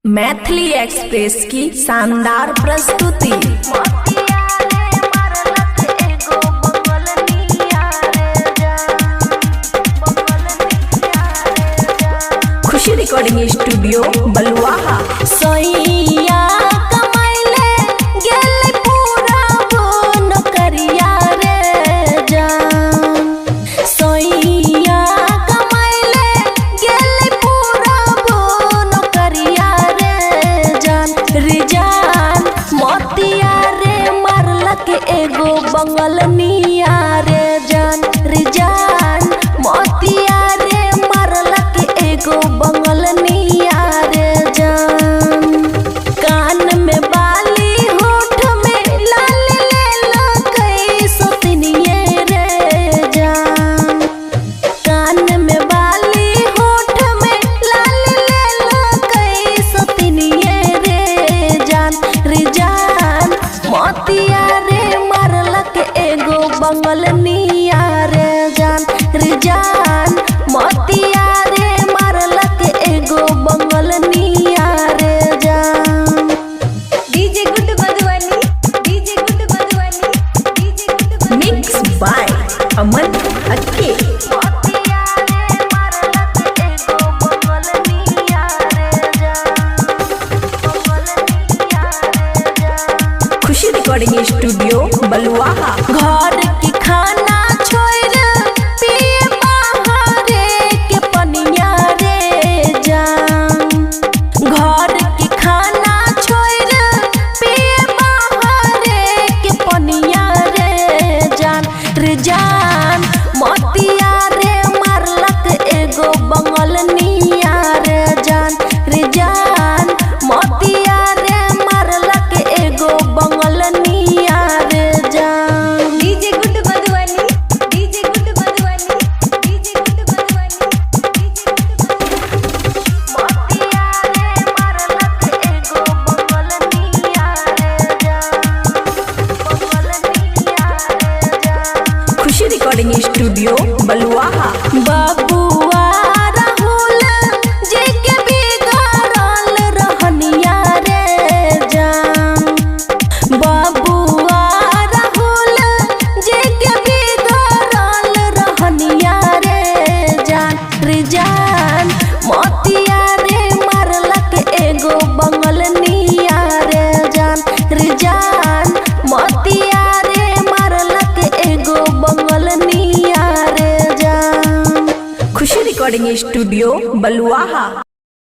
Maithili express की शानदार प्रस्तुति। खुशी रिकॉर्डिंग स्टूडियो बलुआहा। सोइया कमाइले गेले पूरा बोन करिया रे जान। सोइया कमाइले गेले पूरा बोन करिया रे जान। रिजान मोतिया रे मारलक एगो बंगलनिया रे जान। रिजान मोतिया रे मारलक एगो बंगलनिया रे जान। कान में बाली होठ में लाल लेला कैसो तिनिये रे जान। कान में बाली होठ में लाल लेला कैसो तिनिये रे जान। रिजान मोतिया रे मारलक एगो बंगलनिया रे जान। रिजान मोतिया रे मारलक एगो बंगलनिया रे जान। डीजे गुड मधुबनी, डीजे गुड मधुबनी, डीजे गुड मधुबनी। मिक्स बाय अमन अक्के। मोतिया रे मारलक एगो बंगलनिया रे जान। बंगलनिया रे जान। खुशी रिकॉर्डिंग स्टूडियो बलुआहा। घर की खाना छोड़ पिए बाहरे के पनिया रे जान। घर की खाना छोड़ पिए बाहरे के पनिया रे जान। रिजान मोतिया रे मारलक एगो बंगलनिया रे जान। रिजान मोतिया रे मारलक एगो बंगलनिया रे जान। डीजे गुड मधुबनी, डीजे गुड मधुबनी, डीजे गुड मधुबनी, डीजे गुड मधुबनी। मोतिया रे मारलक एगो बंगलनिया रे जान। बंगलनिया रे जान। खुशी रिकॉर्डिंग स्टूडियो बलुआहा। बबुआ राहुल जी के बिगड़ल रहनिया रे जान। बबुआ राहुल जी के बिगड़ल रहनिया रे जान। रिजान मोतिया रे मारलक एगो बंगलनिया रे जान। रिजान मोतिया रे मारलक एगो बंगलनिया रे जान। खुशी रिकॉर्डिंग स्टूडियो बलुआहा।